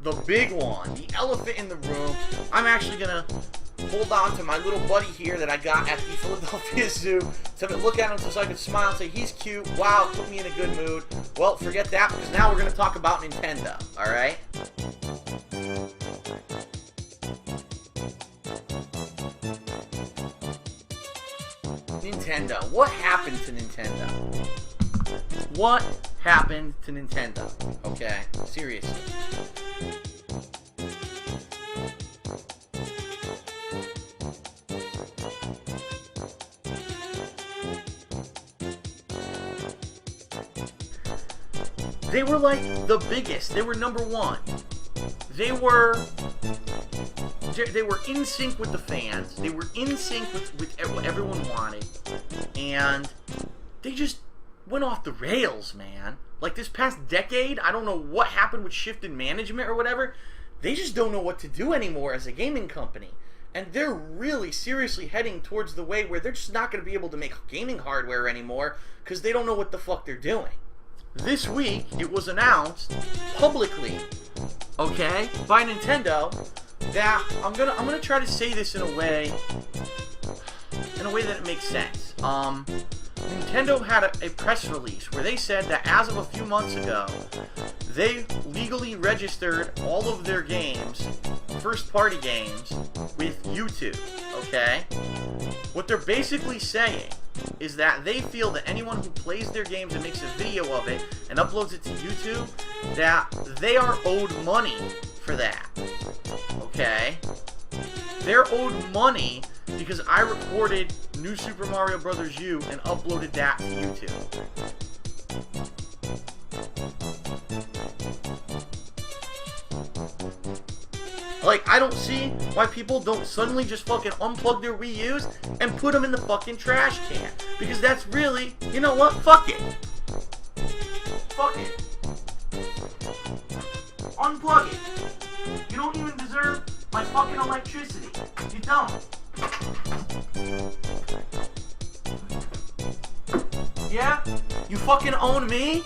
the big one, the elephant in the room. I'm actually gonna hold on to my little buddy here that I got at the Philadelphia Zoo to look at him so I can smile and say, he's cute, wow, put me in a good mood. Well, forget that, because now we're gonna talk about Nintendo, alright? Nintendo. What happened to Nintendo? What happened to Nintendo? Okay, seriously. They were like the biggest. They were number one. They were in sync with the fans. They were in sync with what everyone wanted. And they just went off the rails, man. Like this past decade, I don't know what happened with shift in management or whatever. They just don't know what to do anymore as a gaming company. And they're really seriously heading towards the way where they're just not going to be able to make gaming hardware anymore because they don't know what the fuck they're doing. This week, it was announced publicly, okay, by Nintendo that I'm gonna try to say this in a way that it makes sense. Nintendo had a press release where they said that as of a few months ago, they legally registered all of their games, first-party games, with YouTube, okay? What they're basically saying is that they feel that anyone who plays their games and makes a video of it and uploads it to YouTube, that they are owed money for that, okay? They're owed money because I recorded New Super Mario Bros. U and uploaded that to YouTube. Like, I don't see why people don't suddenly just fucking unplug their Wii U's and put them in the fucking trash can. Because that's really, you know what? Fuck it. Fuck it. Unplug it. You don't even deserve my fucking electricity. You don't. Yeah? You fucking own me?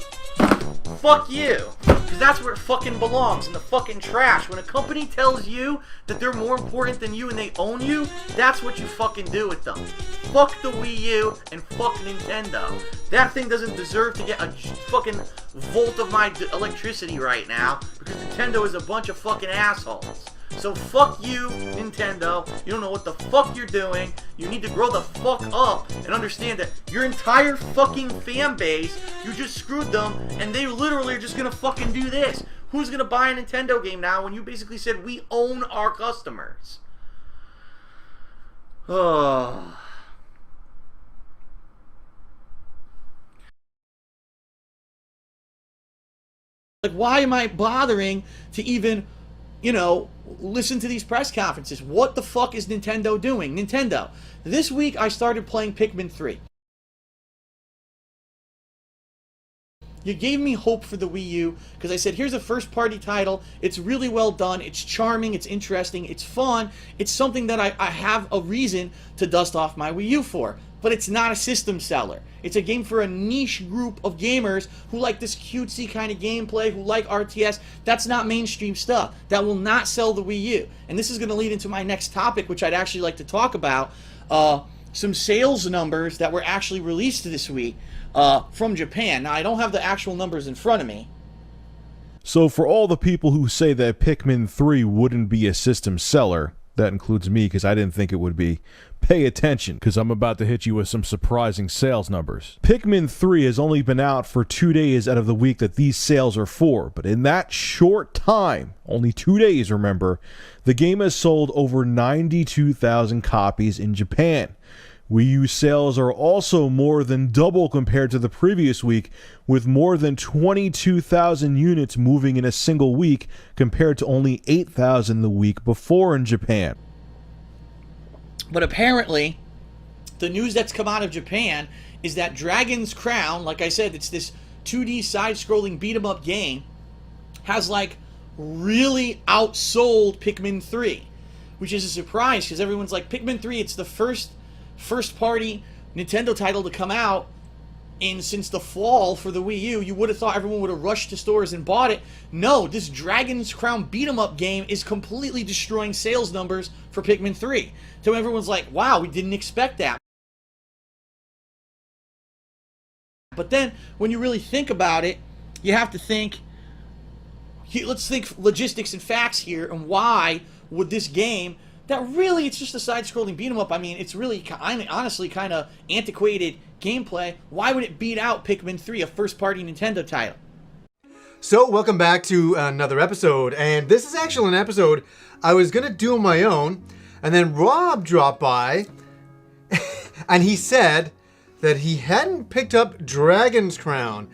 Fuck you. Because that's where it fucking belongs, in the fucking trash. When a company tells you that they're more important than you and they own you, that's what you fucking do with them. Fuck the Wii U and fuck Nintendo. That thing doesn't deserve to get a fucking volt of my electricity right now because Nintendo is a bunch of fucking assholes. So fuck you, Nintendo. You don't know what the fuck you're doing. You need to grow the fuck up and understand that your entire fucking fan base, you just screwed them, and they literally are just gonna fucking do this. Who's gonna buy a Nintendo game now when you basically said we own our customers? Oh. Like, why am I bothering to even, you know, listen to these press conferences? What the fuck is Nintendo doing? Nintendo, this week I started playing Pikmin 3. You gave me hope for the Wii U because I said, here's a first-party title. It's really well done. It's charming. It's interesting. It's fun. It's something that I have a reason to dust off my Wii U for. But it's not a system seller. It's a game for a niche group of gamers who like this cutesy kind of gameplay, who like RTS. That's not mainstream stuff. That will not sell the Wii U. And this is going to lead into my next topic, which I'd actually like to talk about. Some sales numbers that were actually released this week from Japan. Now, I don't have the actual numbers in front of me. So for all the people who say that Pikmin 3 wouldn't be a system seller, that includes me because I didn't think it would be, pay attention because I'm about to hit you with some surprising sales numbers. Pikmin 3 has only been out for 2 days out of the week that these sales are for, but in that short time, only 2 days remember, the game has sold over 92,000 copies in Japan. Wii U sales are also more than double compared to the previous week, with more than 22,000 units moving in a single week compared to only 8,000 the week before in Japan. But apparently, the news that's come out of Japan is that Dragon's Crown, like I said, it's this 2D side-scrolling beat-em-up game, has like really outsold Pikmin 3, which is a surprise because everyone's like, Pikmin 3, it's the first party Nintendo title to come out since the fall for the Wii U, you would have thought everyone would have rushed to stores and bought it. No, this Dragon's Crown beat-em-up game is completely destroying sales numbers for Pikmin 3. So everyone's like, wow, we didn't expect that. But then, when you really think about it, you have to think, let's think logistics and facts here, and why would this game, that really, it's just a side-scrolling beat-em-up, I mean, it's really, honestly, kind of antiquated gameplay, why would it beat out Pikmin 3, a first-party Nintendo title? So, welcome back to another episode, and this is actually an episode I was going to do on my own, and then Rob dropped by, and he said that he hadn't picked up Dragon's Crown.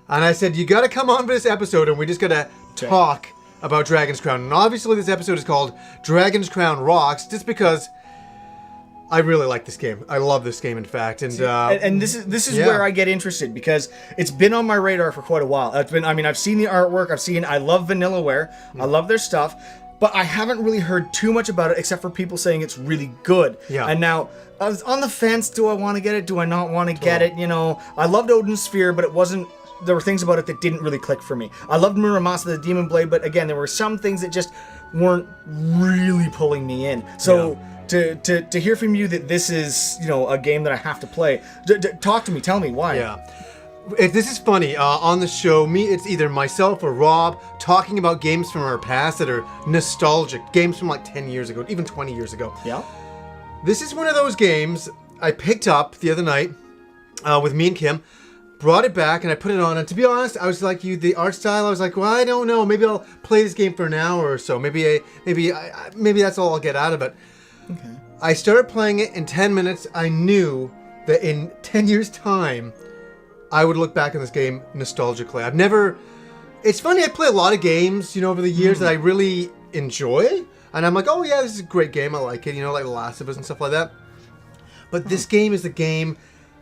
And I said, you got to come on for this episode, and we just got to talk about Dragon's Crown. And obviously this episode is called Dragon's Crown Rocks, just because I really like this game. I love this game, in fact. And this is where I get interested, because it's been on my radar for quite a while. I've seen the artwork. I love Vanillaware. I love their stuff. But I haven't really heard too much about it, except for people saying it's really good. Yeah. And now, I was on the fence. Do I want to get it? Do I not want to get it? You know, I loved Odin's Sphere, but it wasn't... There were things about it that didn't really click for me. I loved Muramasa, the Demon Blade, but again, there were some things that just weren't really pulling me in. So to hear from you that this is, you know, a game that I have to play, talk to me. Tell me why. Yeah. This is funny. On the show, it's either myself or Rob talking about games from our past that are nostalgic. Games from like 10 years ago, even 20 years ago. Yeah. This is one of those games I picked up the other night with me and Kim. Brought it back and I put it on, and to be honest, I was like you, the art style, I was like, well, I don't know, maybe I'll play this game for an hour or so, maybe that's all I'll get out of it. Okay. I started playing it in 10 minutes. I knew that in 10 years time, I would look back on this game nostalgically. It's funny, I play a lot of games, you know, over the years that I really enjoy, and I'm like, oh yeah, this is a great game, I like it, you know, like The Last of Us and stuff like that. But this game is the game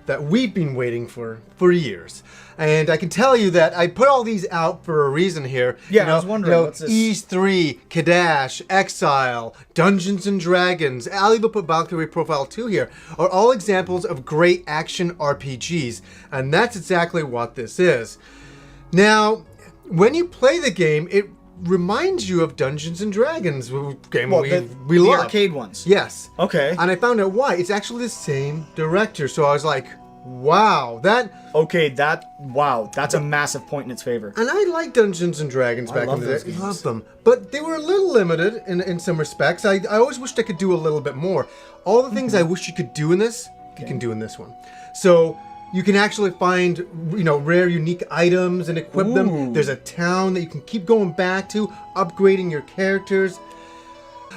that we've been waiting for years. And I can tell you that I put all these out for a reason here. Yeah, you know, I was wondering, what's this? Ys 3, Kadash, Exile, Dungeons & Dragons, I'll even put Valkyrie Profile 2 here, are all examples of great action RPGs. And that's exactly what this is. Now, when you play the game, it reminds you of Dungeons & Dragons, game we love. The arcade ones? Yes. Okay. And I found out why. It's actually the same director. So I was like, wow, wow, that's a massive point in its favor. And I like Dungeons & Dragons back in the day. I love them. But they were a little limited in some respects. I always wished I could do a little bit more. All the things I wish you could do in this, you can do in this one. So you can actually find, you know, rare, unique items and equip them. There's a town that you can keep going back to, upgrading your characters.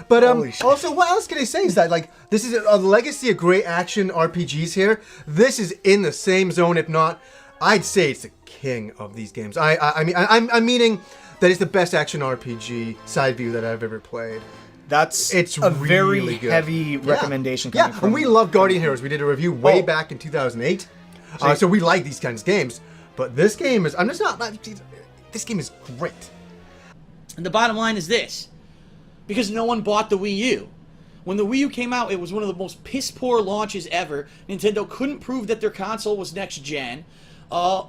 But also, what else can I say is that, like, this is a legacy of great action RPGs here. This is in the same zone, if not, I'd say it's the king of these games. I'm meaning that it's the best action RPG side view that I've ever played. It's a really very good. Heavy recommendation. Yeah, and we love Guardian Heroes. We did a review way back in 2008. So we like these kinds of games. But this game is, this game is great. And the bottom line is this. Because no one bought the Wii U. When the Wii U came out, it was one of the most piss-poor launches ever. Nintendo couldn't prove that their console was next-gen.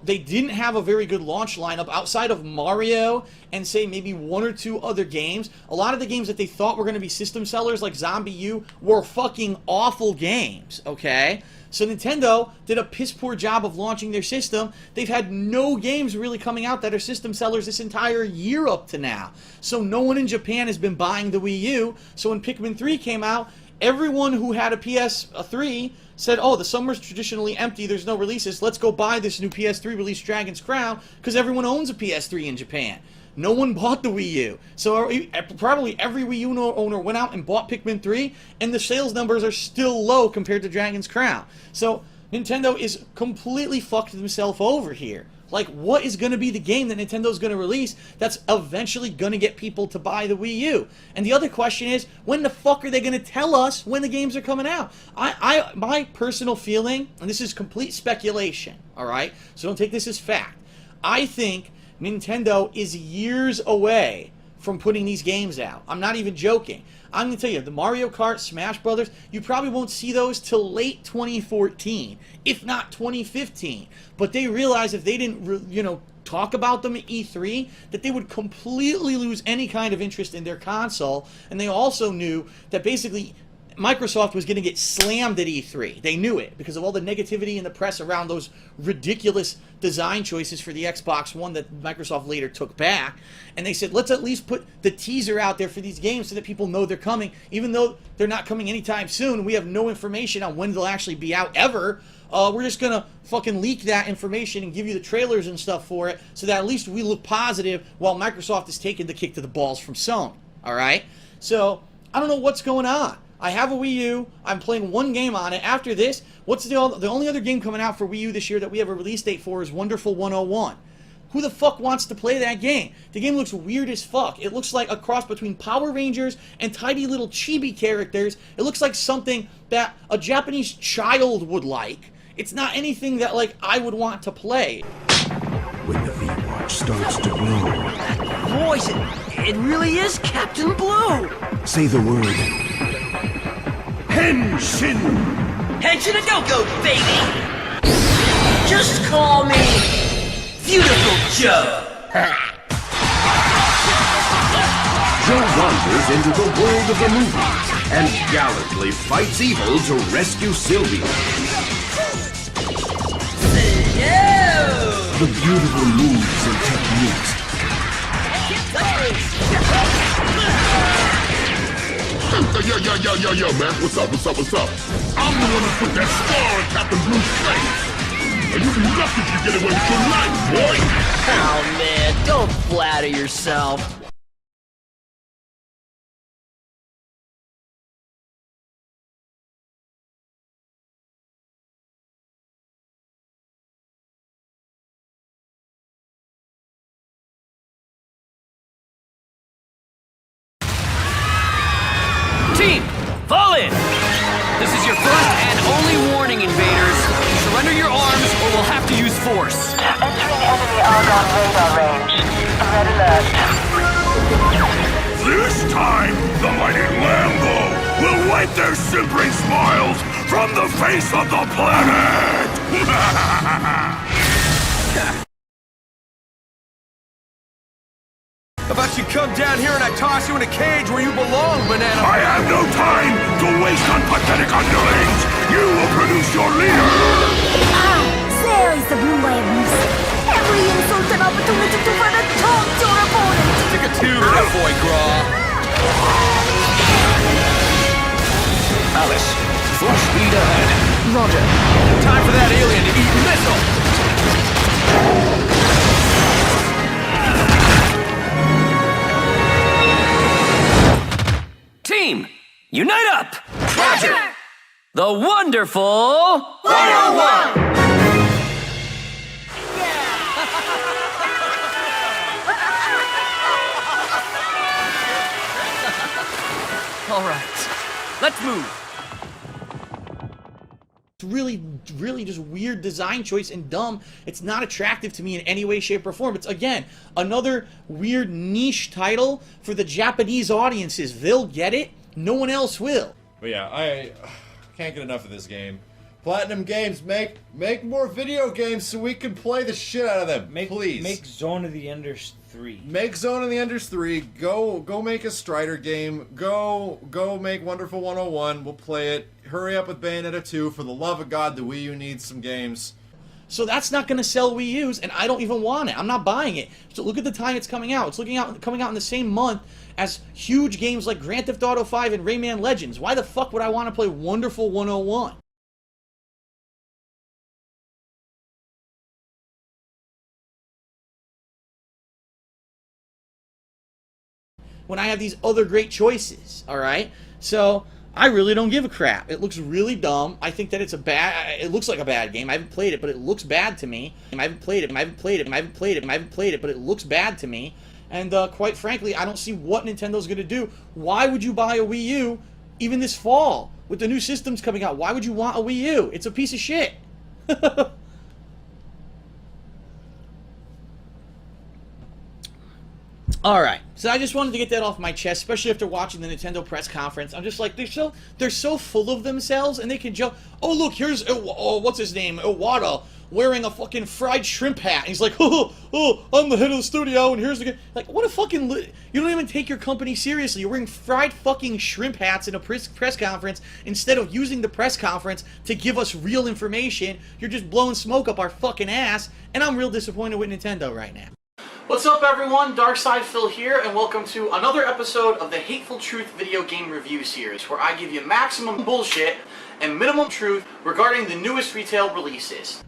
They didn't have a very good launch lineup outside of Mario and, say, maybe one or two other games. A lot of the games that they thought were going to be system sellers, like Zombie U, were fucking awful games, okay? So Nintendo did a piss-poor job of launching their system. They've had no games really coming out that are system sellers this entire year up to now. So no one in Japan has been buying the Wii U. So when Pikmin 3 came out, everyone who had a PS3 said, oh, the summer's traditionally empty, there's no releases, let's go buy this new PS3 release, Dragon's Crown, because everyone owns a PS3 in Japan. No one bought the Wii U. So probably every Wii U owner went out and bought Pikmin 3, and the sales numbers are still low compared to Dragon's Crown. So Nintendo is completely fucked themselves over here. Like, what is going to be the game that Nintendo's going to release that's eventually going to get people to buy the Wii U? And the other question is, when the fuck are they going to tell us when the games are coming out? My personal feeling, and this is complete speculation, alright? So don't take this as fact. I think Nintendo is years away from putting these games out. I'm not even joking. I'm going to tell you, the Mario Kart, Smash Brothers, you probably won't see those till late 2014, if not 2015. But they realized if they didn't, talk about them at E3, that they would completely lose any kind of interest in their console. And they also knew that basically Microsoft was going to get slammed at E3. They knew it because of all the negativity in the press around those ridiculous design choices for the Xbox One that Microsoft later took back. And they said, let's at least put the teaser out there for these games so that people know they're coming, even though they're not coming anytime soon. We have no information on when they'll actually be out ever. We're just going to fucking leak that information and give you the trailers and stuff for it so that at least we look positive while Microsoft is taking the kick to the balls from Sony. All right? So, I don't know what's going on. I have a Wii U. I'm playing one game on it. After this, what's the only other game coming out for Wii U this year that we have a release date for is Wonderful 101. Who the fuck wants to play that game? The game looks weird as fuck. It looks like a cross between Power Rangers and tiny little chibi characters. It looks like something that a Japanese child would like. It's not anything that, like, I would want to play. When the V-Watch starts to glow, That voice, it really is Captain Blue. say the word. Henshin! Henshin and don't go, baby. Just call me Beautiful Joe. Joe wanders into the world of the movies and gallantly fights evil to rescue Sylvia. The beautiful moves and techniques. Yo, man, what's up? I'm the one who put that star on Captain Blue's face. And you be lucky if you get away with your life, boy. Oh man, don't flatter yourself. Team, fall in! This is your first and only warning, invaders. Surrender your arms or we'll have to use force. Entering enemy Argon radar range. Red alert. This time, the mighty Lambo will wipe their simpering smiles from the face of the planet! How about you come down here and I toss you in a cage where you belong, Banana? I have no time to waste on pathetic underlings! You will produce your leader! There is the blue wave. Every insult an opportunity to run a taunt your opponent. Stick a tube in that boy, Graw. Alice, full speed ahead. Roger. Time for that alien to eat missile! Team, unite up! Roger. The wonderful 101! All right, let's move. It's really just weird design choice and dumb. It's not attractive to me in any way, shape, or form. It's, again, another weird niche title for the Japanese audiences. They'll get it. No one else will. But yeah, I can't get enough of this game. Platinum Games, make more video games so we can play the shit out of them, please. Make Zone of the Enders 3. Make Zone of the Enders 3. Go make a Strider game. Go make Wonderful 101. We'll play it. Hurry up with Bayonetta 2. For the love of God, the Wii U needs some games. So that's not going to sell Wii U's, and I don't even want it. I'm not buying it. So look at the time it's coming out. It's coming out in the same month as huge games like Grand Theft Auto 5 and Rayman Legends. Why the fuck would I want to play Wonderful 101? When I have these other great choices, alright? So, I really don't give a crap. It looks really dumb. I think that it looks like a bad game. I haven't played it, but it looks bad to me. I haven't played it, but it looks bad to me. And quite frankly, I don't see what Nintendo's gonna do. Why would you buy a Wii U even this fall? With the new systems coming out, why would you want a Wii U? It's a piece of shit. Alright, So I just wanted to get that off my chest, especially after watching the Nintendo press conference. I'm just like, they're so full of themselves, and they can joke. Oh look, here's what's his name, Iwata, wearing a fucking fried shrimp hat. And he's like, oh, I'm the head of the studio, and here's the like, what a fucking you don't even take your company seriously. You're wearing fried fucking shrimp hats in a press conference instead of using the press conference to give us real information. You're just blowing smoke up our fucking ass, and I'm real disappointed with Nintendo right now. What's up, everyone? Darkside Phil here, and welcome to another episode of the Hateful Truth video game review series, where I give you maximum bullshit and minimum truth regarding the newest retail releases.